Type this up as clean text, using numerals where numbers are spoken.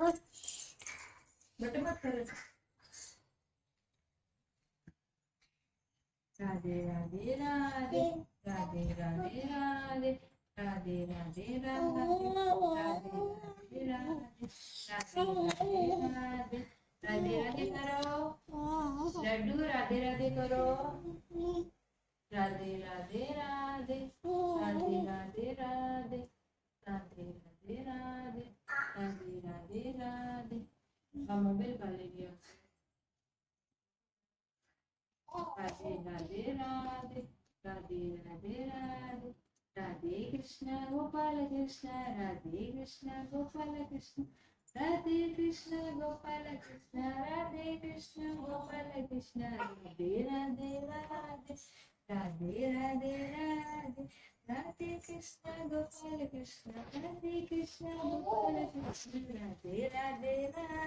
But मत करो। राधे राधे राधे राधे राधे राधे राधे राधे राधे राधे राधे राधे राधे राधे करो लड्डू राधे राधे करो राधे राधे राधे राधे राधे राधे राधे राधे राधे राधे राधे राधे मोबाइल कर लीजिए राधे राधे राधे राधे राधे राधे राधे कृष्ण गोपाल कृष्ण राधे कृष्ण गोपाल कृष्ण राधे कृष्ण गोपाल कृष्ण राधे कृष्ण गोपाल कृष्ण राधे राधे राधे राधे राधे राधे राधे कृष्ण गोपाल कृष्ण राधे कृष्ण गोपाल कृष्ण राधे राधे राधे